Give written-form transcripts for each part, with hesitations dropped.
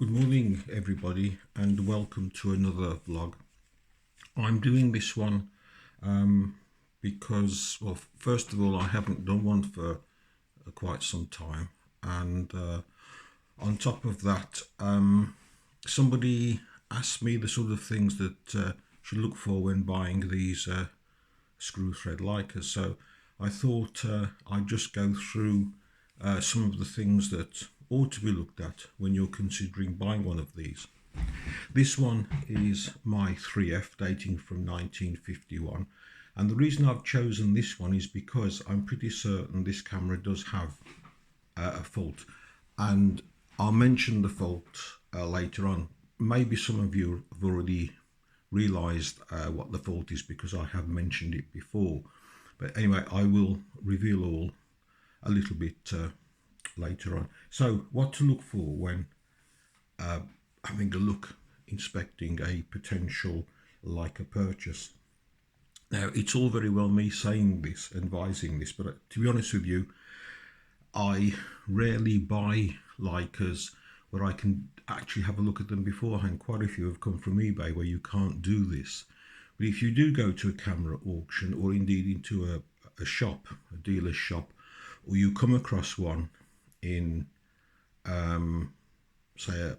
Good morning everybody and welcome to another vlog. I'm doing this one because, well, first of all, I haven't done one for quite some time, and on top of that, somebody asked me the sort of things that should look for when buying these screw thread Leicas. So I thought I'd just go through some of the things that ought to be looked at when you're considering buying one of these. This one is my 3F dating from 1951, and the reason I've chosen this one is because I'm pretty certain this camera does have a fault, and I'll mention the fault later on. Maybe some of you have already realized what the fault is because I have mentioned it before, but anyway, I will reveal all a little bit later on. So what to look for when having a look, inspecting a potential Leica purchase. Now, it's all very well me saying this, advising this, but to be honest with you, I rarely buy Leicas where I can actually have a look at them beforehand. Quite a few have come from eBay where you can't do this. But if you do go to a camera auction, or indeed into a shop, a dealer's shop, or you come across one in, say,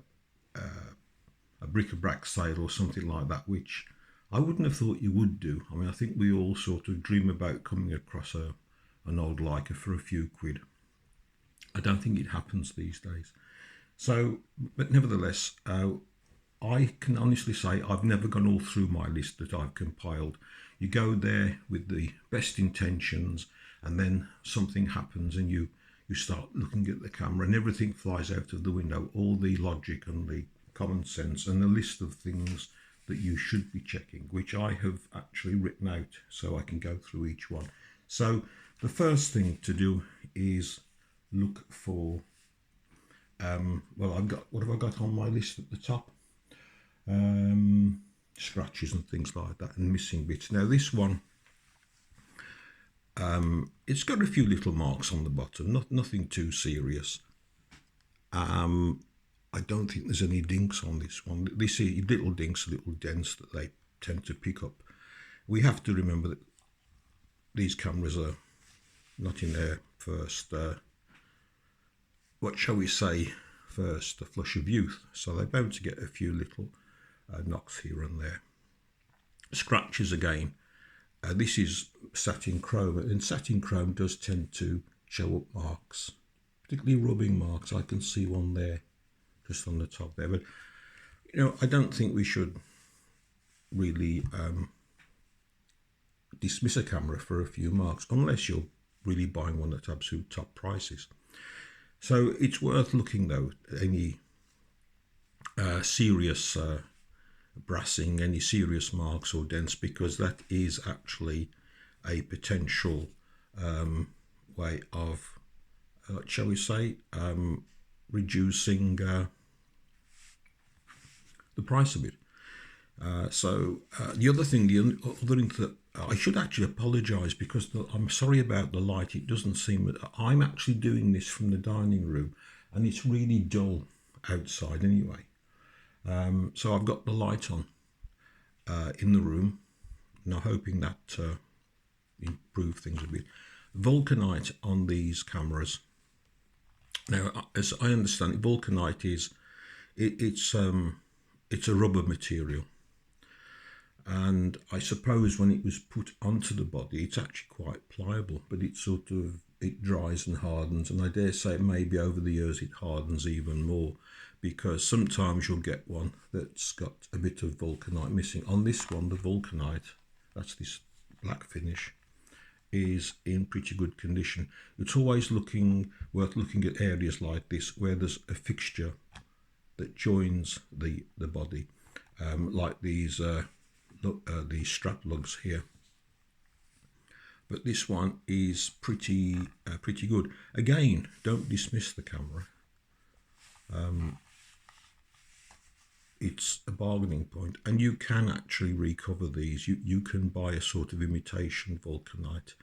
a bric-a-brac sale or something like that, which I wouldn't have thought you would do. I mean, I think we all sort of dream about coming across an old Leica for a few quid. I don't think it happens these days. So, but nevertheless, I can honestly say I've never gone all through my list that I've compiled. You go there with the best intentions, and then something happens and you start looking at the camera and everything flies out of the window. All the logic and the common sense and the list of things that you should be checking, which I have actually written out so I can go through each one. So the first thing to do is look for, well, what have I got on my list at the top? Scratches and things like that, and missing bits. Now this one, it's got a few little marks on the bottom, nothing too serious. I don't think there's any dinks on this one. These little dinks, little dents that they tend to pick up. We have to remember that these cameras are not in their first, what shall we say, first the flush of youth. So they're bound to get a few little knocks here and there. Scratches again. This is satin chrome, and satin chrome does tend to show up marks, particularly rubbing marks. I can see one there, just on the top there. But you know, I don't think we should really dismiss a camera for a few marks unless you're really buying one at absolute top prices. So it's worth looking though at any serious brassing, any serious marks or dents, because that is actually a potential way of, shall we say, reducing the price of it. The other thing that I should actually apologise, because I'm sorry about the light. It doesn't seem that I'm actually doing this from the dining room, and it's really dull outside anyway. So I've got the light on in the room, now hoping that improve things a bit. Vulcanite on these cameras. Now, as I understand it, Vulcanite is it's a rubber material, and I suppose when it was put onto the body, it's actually quite pliable, but it dries and hardens, and I dare say maybe over the years it hardens even more, because sometimes you'll get one that's got a bit of Vulcanite missing. On this one, the Vulcanite, that's this black finish, is in pretty good condition. It's always worth looking at areas like this where there's a fixture that joins the body, like these strap lugs here. But this one is pretty good. Again, don't dismiss the camera. It's a bargaining point, and you can actually recover these. You can buy a sort of imitation Vulcanite,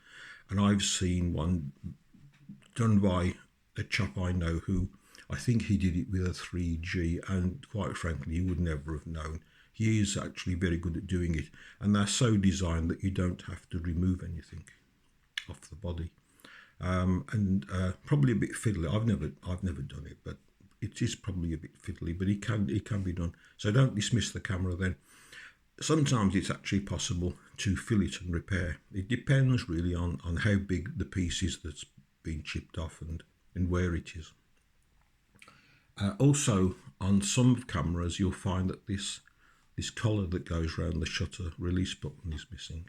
and I've seen one done by a chap I know who I think he did it with a 3G, and quite frankly, he would never have known. He is actually very good at doing it, and they're so designed that you don't have to remove anything off the body. And probably a bit fiddly. I've never done it, but it is probably a bit fiddly, but it can be done. So don't dismiss the camera then. Sometimes it's actually possible to fill it and repair. It depends really on how big the piece is that's been chipped off and where it is. Also, on some cameras, you'll find that this collar that goes around the shutter release button is missing.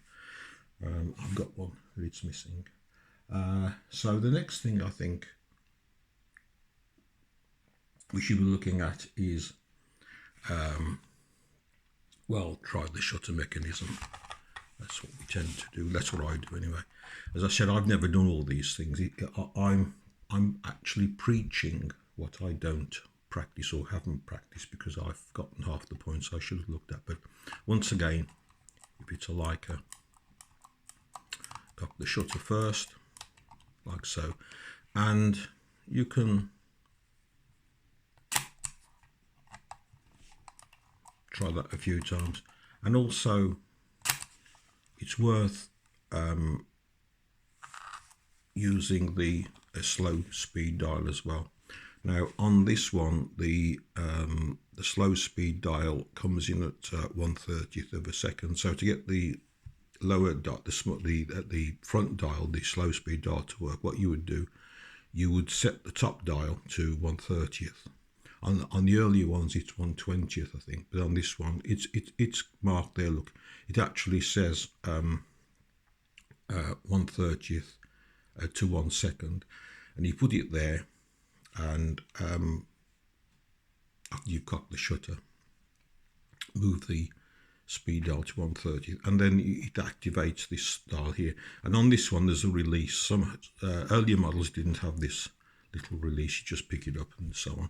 I've got one that it's missing. So the next thing I think we should be looking at is, well, try the shutter mechanism. That's what we tend to do. That's what I do anyway. As I said, I've never done all these things. I'm actually preaching what I don't practice or haven't practiced, because I've gotten half the points I should have looked at. But once again, if it's a Leica, cock the shutter first, like so, and you can try that a few times. And also, it's worth using a slow speed dial as well. Now on this one, the slow speed dial comes in at 1/30th of a second. So to get the lower dot, the front dial, the slow speed dial to work, what you would do, you would set the top dial to 1/30th. On the earlier ones, it's 1/20th, I think, but on this one, it's marked there. Look, it actually says 1/30th to 1 second, and you put it there, and you cock the shutter, move the speed dial to 1/30th, and then it activates this dial here. And on this one, there's a release. Some earlier models didn't have this little release. You just pick it up and so on.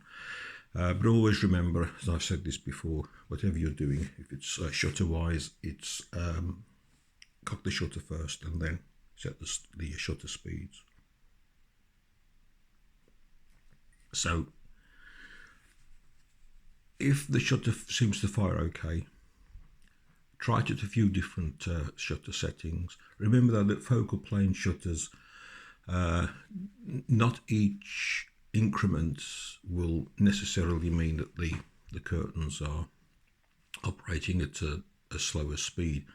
But always remember, as I've said this before, whatever you're doing, if it's shutter wise, it's cock the shutter first and then set the shutter speeds. So if the shutter seems to fire okay, try it at a few different shutter settings. Remember though that focal plane shutters, not each increment will necessarily mean that the curtains are operating at a slower speed.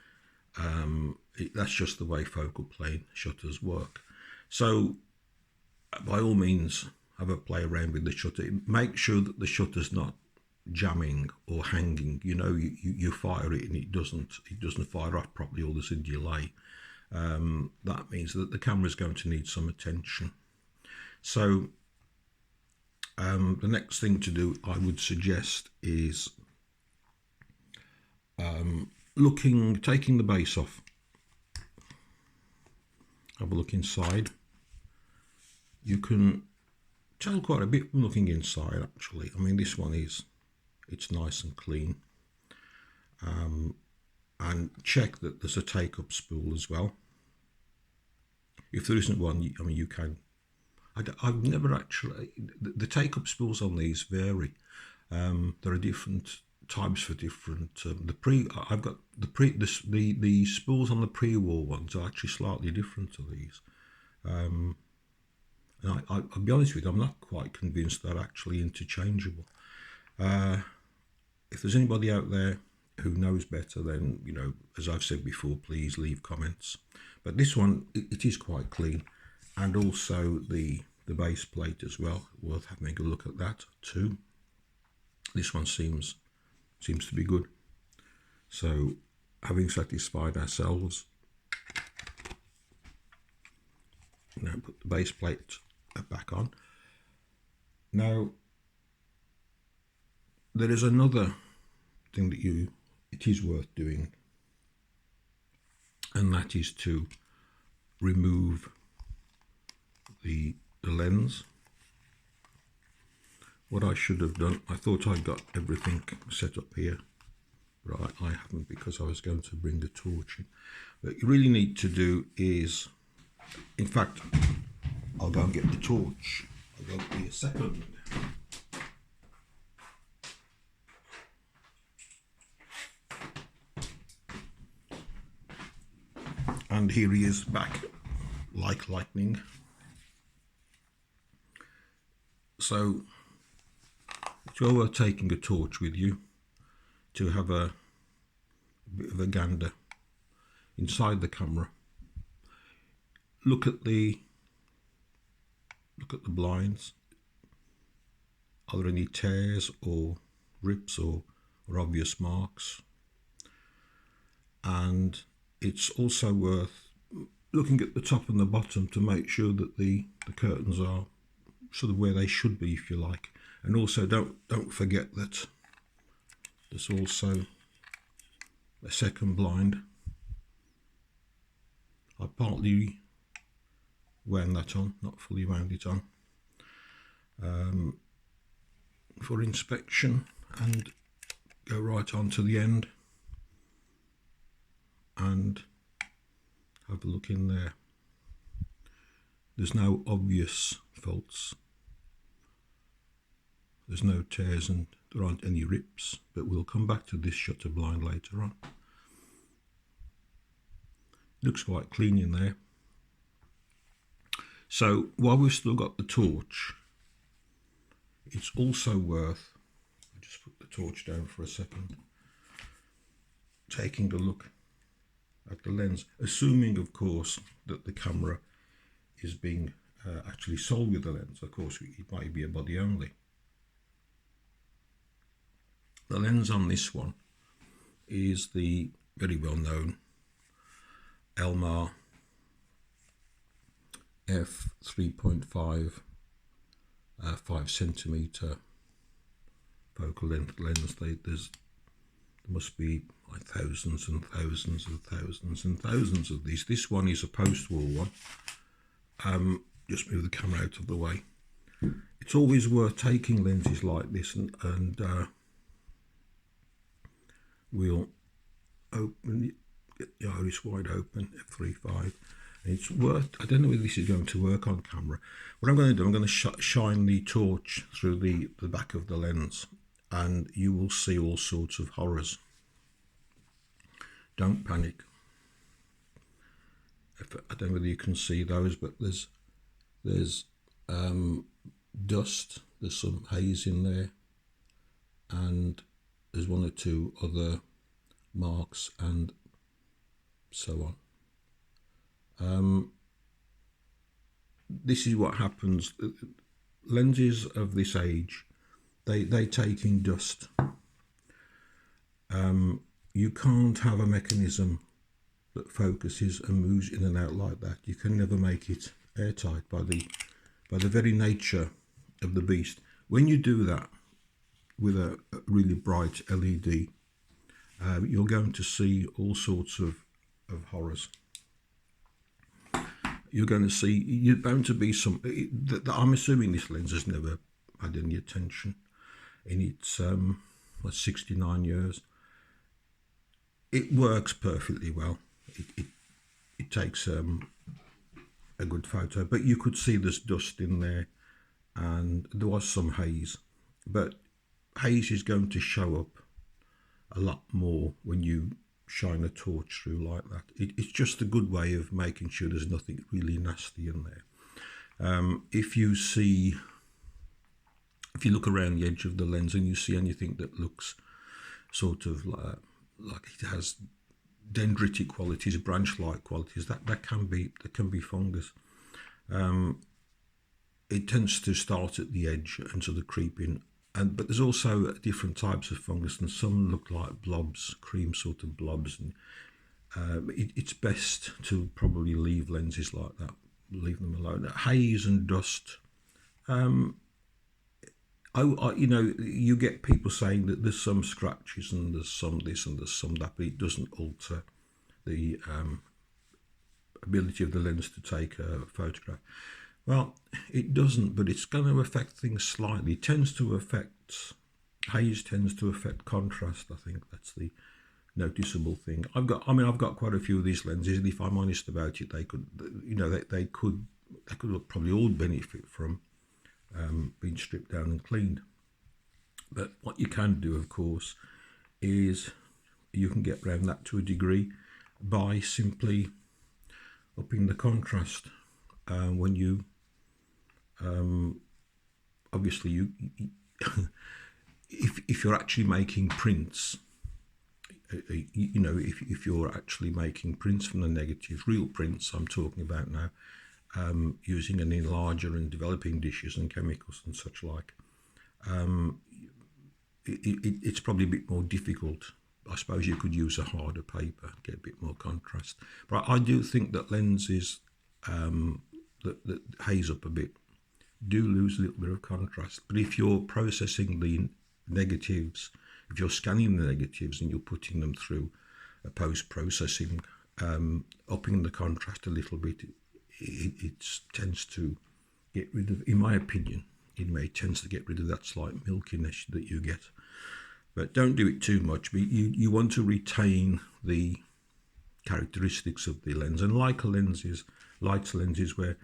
That's just the way focal plane shutters work. So by all means, have a play around with the shutter. Make sure that the shutter's not jamming or hanging. You know, you fire it and it doesn't fire off properly, or there's a delay. That means that the camera is going to need some attention. So the next thing to do, I would suggest, is taking the base off. Have a look inside. You can tell quite a bit from looking inside, actually. I mean, this one it's nice and clean. And check that there's a take-up spool as well. If there isn't one, I mean, you can. I've never actually. The take-up spools on these vary. There are different types for different. I've got the spools on the pre-war ones are actually slightly different to these. And I'll be honest with you, I'm not quite convinced they're actually interchangeable. If there's anybody out there who knows better, then, you know, as I've said before, please leave comments. But this one, it is quite clean, and also the base plate as well. Worth having a look at that too. This one seems to be good. So, having satisfied ourselves, now put the base plate back on. Now, there is another thing that it is worth doing, and that is to remove the lens. What I should have done, I thought I'd got everything set up here, but I haven't, because I was going to bring the torch in. What you really need to do is, in fact, I'll go and get the torch. I'll go be a second. And here he is back like lightning. So it's well worth taking a torch with you to have a bit of a gander inside the camera. Look at the blinds. Are there any tears or rips or obvious marks? And it's also worth looking at the top and the bottom to make sure that the curtains are sort of where they should be, if you like. And also don't forget that there's also a second blind. I partly wound that on, not fully wound it on, for inspection, and go right on to the end and have a look in there. There's no obvious faults, there's no tears, and there aren't any rips, but we'll come back to this shutter blind later on. Looks quite clean in there. So while we've still got the torch, it's also worth, I'll just put the torch down for a second, taking a look at the lens, assuming of course that the camera is being actually sold with the lens. Of course it might be a body only. The lens on this one is the very well known Elmar f3.5 5cm focal length lens. There must be like thousands and thousands and thousands and thousands of these. This one is a post-war one. Just move the camera out of the way. It's always worth taking lenses like this, and we'll open it, get the iris wide open, f3.5. It's worth, I don't know whether this is going to work on camera. What I'm going to do, I'm going to shine the torch through the back of the lens, and you will see all sorts of horrors. Don't panic. I don't know whether you can see those, but there's dust, there's some haze in there, and there's one or two other marks and so on. This is what happens. Lenses of this age, they take in dust. You can't have a mechanism that focuses and moves in and out like that. You can never make it airtight by the very nature of the beast. When you do that with a really bright LED, you're going to see all sorts of horrors. You're going to see, you're bound to be some, I'm assuming this lens has never had any attention in its 69 years. It works perfectly well. It takes a good photo, but you could see there's dust in there, and there was some haze, but haze is going to show up a lot more when you shine a torch through like that. It's just a good way of making sure there's nothing really nasty in there. If you look around the edge of the lens and you see anything that looks sort of like it has dendritic qualities, branch-like qualities, that can be fungus. It tends to start at the edge and sort of creep in. But there's also different types of fungus, and some look like blobs, cream sort of blobs. And it's best to probably leave lenses like that, leave them alone. Haze and dust. You get people saying that there's some scratches and there's some this and there's some that, but it doesn't alter the ability of the lens to take a photograph. Well, it doesn't, but it's going to affect things slightly. It tends to affect, haze tends to affect contrast. I think that's the noticeable thing. I've got quite a few of these lenses, and if I'm honest about it, they could probably all benefit from being stripped down and cleaned. But what you can do, of course, is you can get around that to a degree by simply upping the contrast when you obviously you if you're actually making prints, you know, if you're actually making prints from the negatives, real prints I'm talking about now, using an enlarger and developing dishes and chemicals and such like, it's probably a bit more difficult. I suppose you could use a harder paper, get a bit more contrast. But I do think that lenses that haze up a bit do lose a little bit of contrast. But if you're processing the negatives, if you're scanning the negatives and you're putting them through a post-processing, upping the contrast a little bit, it tends to get rid of, in my opinion, tends to get rid of that slight milkiness that you get. But don't do it too much. But you want to retain the characteristics of the lens. And Leica lenses where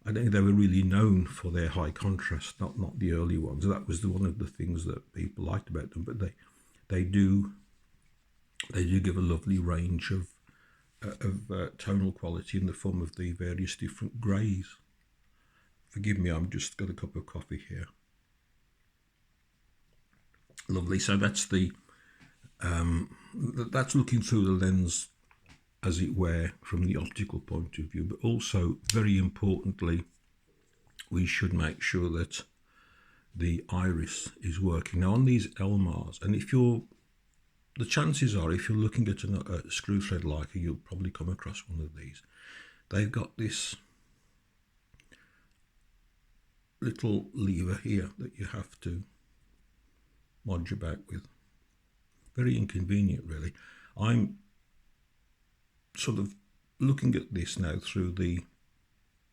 I think they were really known for their high contrast, not the early ones. That was one of the things that people liked about them. But they do give a lovely range of tonal quality in the form of the various different greys. Forgive me, I've just got a cup of coffee here. Lovely. So that's that's looking through the lens, as it were, from the optical point of view. But also, very importantly, we should make sure that the iris is working. Now on these Elmars, and the chances are, if you're looking at a screw thread Leica, you'll probably come across one of these. They've got this little lever here that you have to modge about with. Very inconvenient, really. I'm sort of looking at this now through the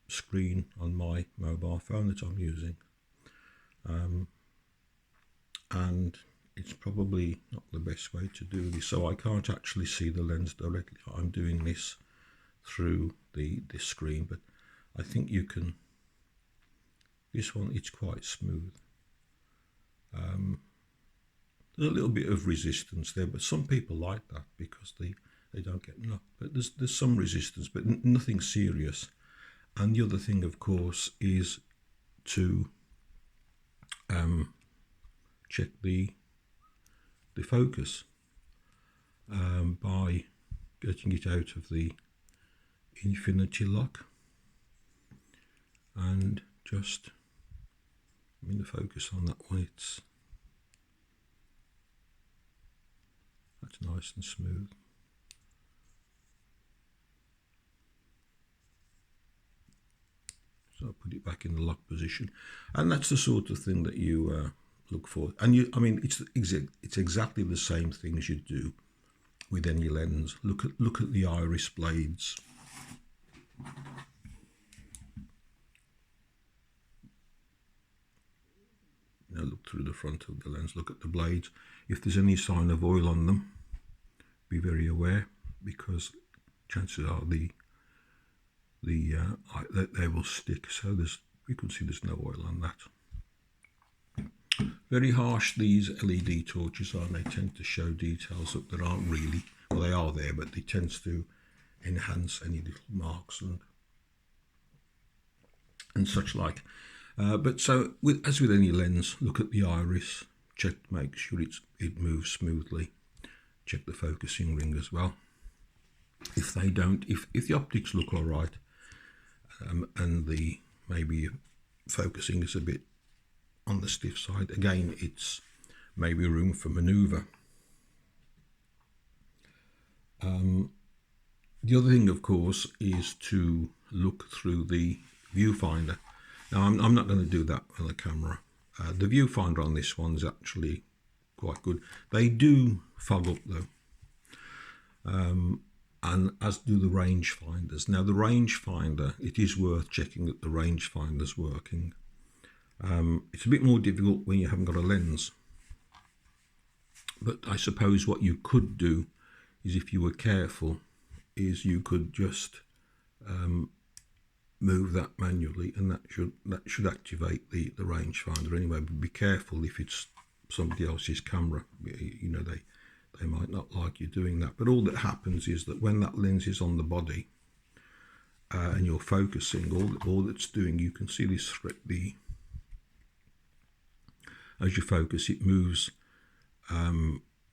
screen on my mobile phone that I'm using, and it's probably not the best way to do this, so I can't actually see the lens directly. I'm doing this through the screen, but I think you can. This one, it's quite smooth. There's a little bit of resistance there, but some people like that because they don't get knocked. But there's some resistance, but nothing serious. And the other thing, of course, is to check the focus by getting it out of the infinity lock and just, I mean, the focus on that one, that's nice and smooth. So I'll put it back in the lock position, and that's the sort of thing that you look for. And I mean, it's exactly the same things you do with any lens. Look at the iris blades. You know, look through the front of the lens. Look at the blades. If there's any sign of oil on them, be very aware, because chances are that they will stick. So we can see there's no oil on that. Very harsh these LED torches are, and they tend to show details that aren't really, well, they are there, but they tend to enhance any little marks and such like. But so, as with any lens, look at the iris, check, make sure it moves smoothly. Check the focusing ring as well. If they don't, if the optics look all right, and the maybe focusing is a bit on the stiff side, again, it's maybe room for manoeuvre. The other thing, of course, is to look through the viewfinder. Now, I'm not going to do that on the camera. The viewfinder on this one is actually quite good. They do fog up though, and as do the rangefinders. Now, the rangefinder, it is worth checking that the rangefinder's working. It's a bit more difficult when you haven't got a lens, but I suppose what you could do is, if you were careful, is you could just move that manually, and that should activate the rangefinder anyway. But be careful if it's somebody else's camera. You know, they might not like you doing that. But all that happens is that when that lens is on the body, and you're focusing, all it's doing, you can see this as you focus, it moves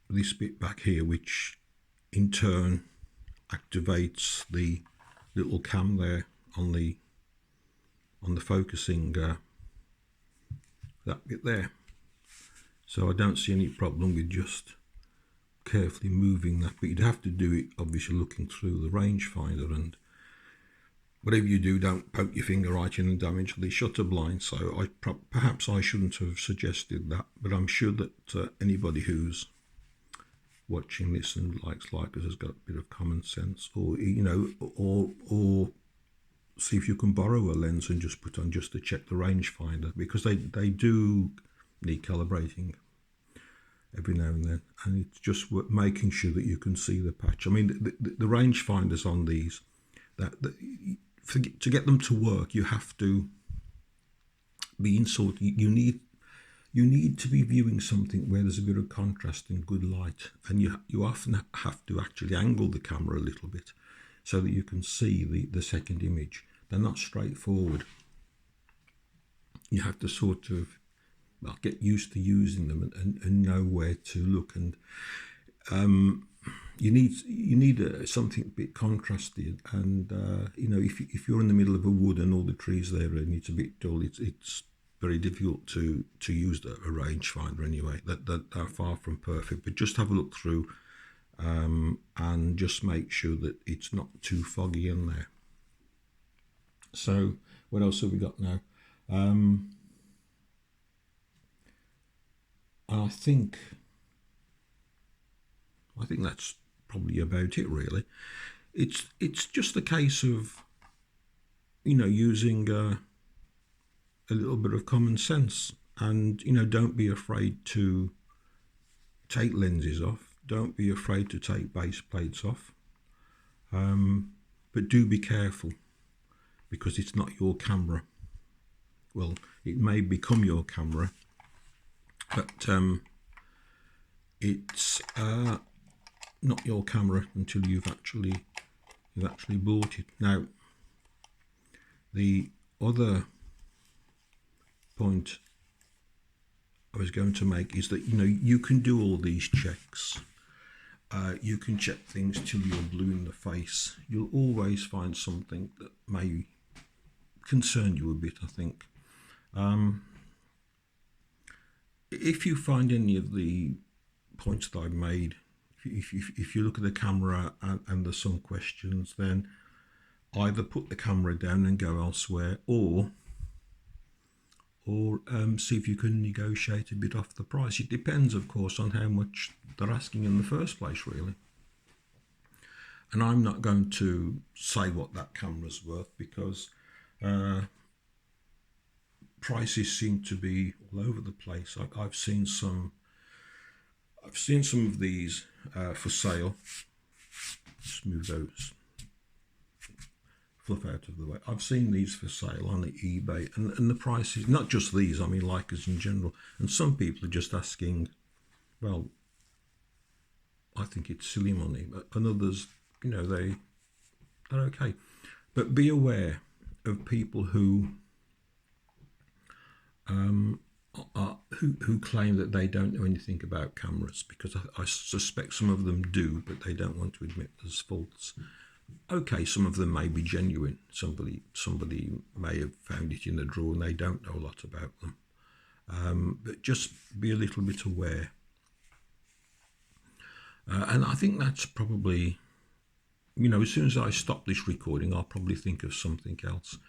this bit back here, which in turn activates the little cam there on the focusing that bit there. So I don't see any problem with just carefully moving that, but you'd have to do it obviously looking through the rangefinder, and whatever you do, don't poke your finger right in and damage the shutter blind. So perhaps I shouldn't have suggested that, but I'm sure that anybody who's watching this and likes Leica has got a bit of common sense, or or see if you can borrow a lens and just put on just to check the rangefinder, because they do need calibrating every now and then, and it's just making sure that you can see the patch. I mean, the rangefinders on these, to get them to work, you have to be in you need to be viewing something where there's a bit of contrast and good light, and you often have to actually angle the camera a little bit so that you can see the second image. They're not straightforward. You have to sort of get used to using them and know where to look, and you need something a bit contrasted, and if you're in the middle of a wood and all the trees there and it's a bit dull, it's very difficult to use a rangefinder anyway. That are far from perfect, but just have a look through and just make sure that it's not too foggy in there. So what else have we got now? And I think that's probably about it, really. It's just a case of using a little bit of common sense, and don't be afraid to take lenses off, don't be afraid to take base plates off, but do be careful, because it's not your camera. Well, it may become your camera, but it's not your camera until you've actually bought it. Now, the other point I was going to make is that you can do all these checks. You can check things till you're blue in the face. You'll always find something that may concern you a bit, I think. If you find any of the points that I've made, if you look at the camera and there's some questions, then either put the camera down and go elsewhere, or see if you can negotiate a bit off the price. It depends, of course, on how much they're asking in the first place, really. And I'm not going to say what that camera's worth, because prices seem to be all over the place. I've seen some of these for sale. Just move those fluff out of the way. I've seen these for sale on the eBay, and the prices, not just these, I mean Leicas in general, and some people are just asking, well, I think it's silly money, and others, they're okay. But be aware of people who claim that they don't know anything about cameras, because I suspect some of them do, but they don't want to admit there's faults. Okay, some of them may be genuine. Somebody may have found it in a drawer and they don't know a lot about them. But just be a little bit aware. And I think that's probably, as soon as I stop this recording, I'll probably think of something else.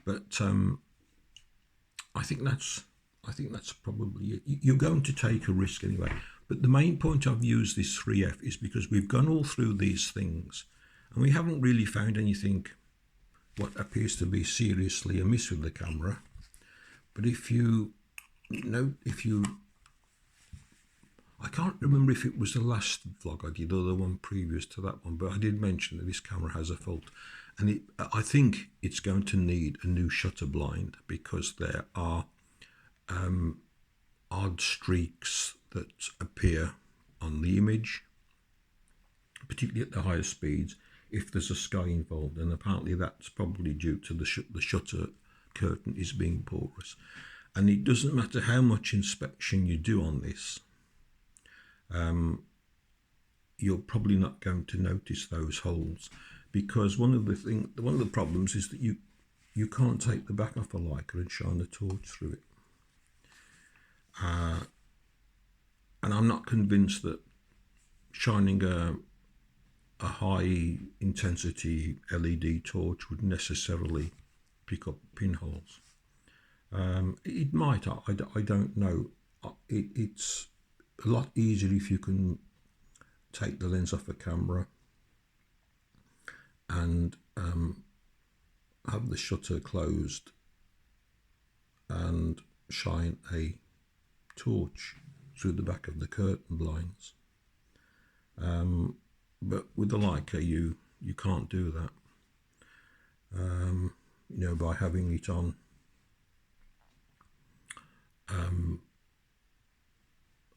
But I think that's probably it. You're going to take a risk anyway. But the main point I've used this 3F is because we've gone all through these things, and we haven't really found anything what appears to be seriously amiss with the camera. But if you I can't remember if it was the last vlog I did or the one previous to that one, but I did mention that this camera has a fault, and I think it's going to need a new shutter blind, because there are odd streaks that appear on the image, particularly at the higher speeds. if there's a sky involved, and apparently that's probably due to the shutter curtain is being porous. And it doesn't matter how much inspection you do on this, you're probably not going to notice those holes, because one of the problems is that you can't take the back off a Leica and shine a torch through it. And I'm not convinced that shining a high intensity LED torch would necessarily pick up pinholes. It might, I don't know. It's a lot easier if you can take the lens off a camera and have the shutter closed and shine a torch through the back of the curtain blinds. But with the Leica, you can't do that. You know, by having it on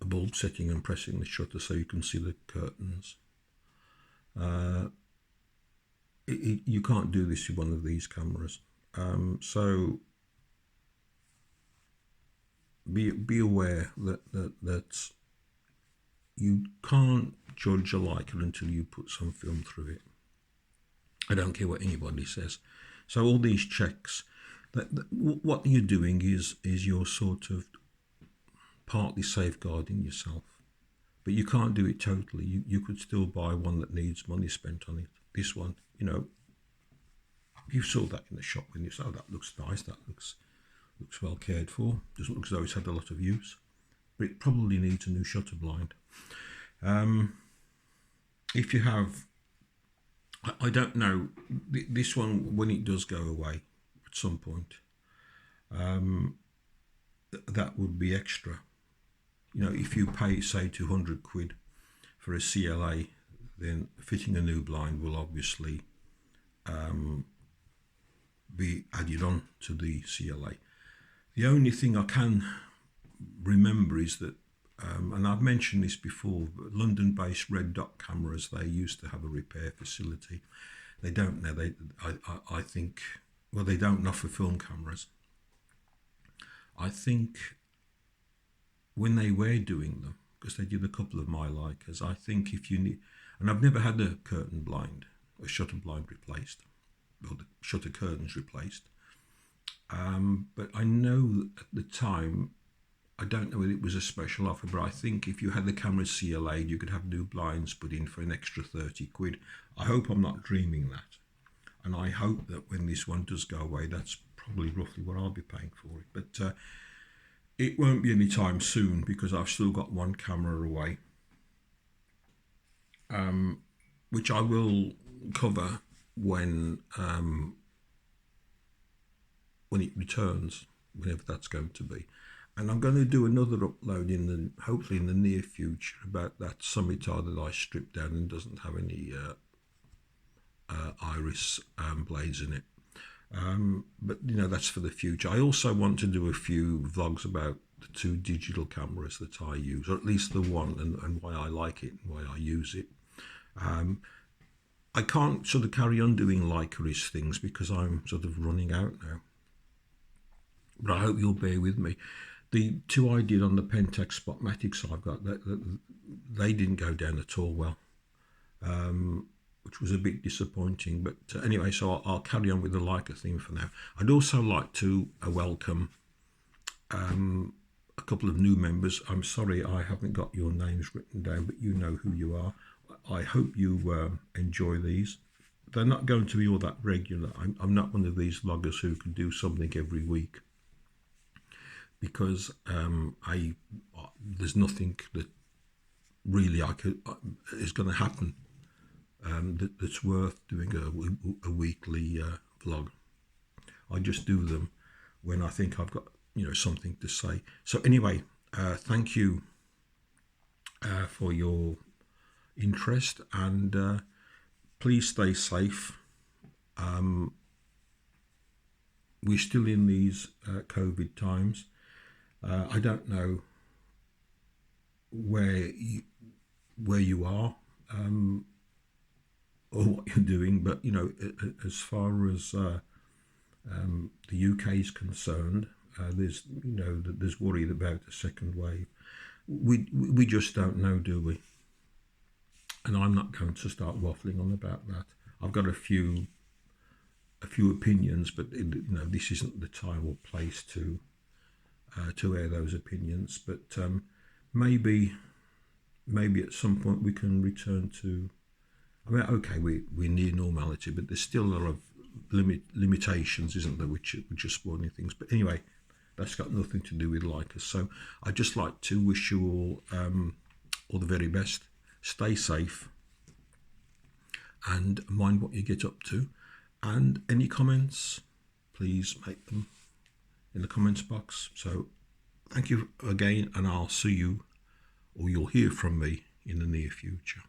a bulb setting and pressing the shutter so you can see the curtains. You can't do this with one of these cameras. So be aware that you can't judge a Leica until you put some film through it. I don't care what anybody says. So all these checks, what you're doing is you're sort of partly safeguarding yourself, but you can't do it totally. You could still buy one that needs money spent on it. This one, you know, you saw that in the shop when you said, oh, that looks nice, that looks well cared for. Doesn't look as though it's had a lot of use, but it probably needs a new shutter blind. If you have, I don't know, this one, when it does go away at some point, that would be extra. You know, if you pay, say, 200 quid for a CLA, then fitting a new blind will obviously be added on to the CLA. The only thing I can remember is that, and I've mentioned this before, but London-based Red Dot cameras, they used to have a repair facility. They don't now. I think, well, they don't offer film cameras. I think when they were doing them, because they did a couple of my Leicas, I think if you need, and I've never had a curtain blind, a shutter blind replaced, or the shutter curtains replaced. But I know at the time, I don't know whether it was a special offer, but I think if you had the camera CLA'd, you could have new blinds put in for an extra 30 quid. I hope I'm not dreaming that. And I hope that when this one does go away, that's probably roughly what I'll be paying for it. But it won't be any time soon, because I've still got one camera away, which I will cover when it returns, whenever that's going to be. And I'm going to do another upload hopefully in the near future, about that scimitar that I stripped down and doesn't have any iris blades in it. But you know, that's for the future. I also want to do a few vlogs about the two digital cameras that I use, or at least the one, and why I like it and why I use it. I can't sort of carry on doing Leica-ish things because I'm sort of running out now. But I hope you'll bear with me. The two I did on the Pentax Spotmatics I've got, they didn't go down at all well, which was a bit disappointing. But anyway, so I'll carry on with the Leica theme for now. I'd also like to welcome a couple of new members. I'm sorry I haven't got your names written down, but you know who you are. I hope you enjoy these. They're not going to be all that regular. I'm not one of these vloggers who can do something every week, because there's nothing that really is going to happen that's worth doing a weekly vlog. I just do them when I think I've got something to say. So anyway, thank you for your interest, and please stay safe. We're still in these COVID times. I don't know where you are, what you're doing. But you know, as far as the UK is concerned, there's worried about the second wave. We just don't know, do we? And I'm not going to start waffling on about that. I've got a few opinions, but this isn't the time or place to air those opinions. But maybe at some point we can return to. I mean, okay, we're near normality, but there's still a lot of limitations, isn't there, which are spoiling things. But anyway, that's got nothing to do with Leica. So I'd just like to wish you all the very best. Stay safe and mind what you get up to. And any comments, please make them in the comments box. So thank you again, and I'll see you, or you'll hear from me, in the near future.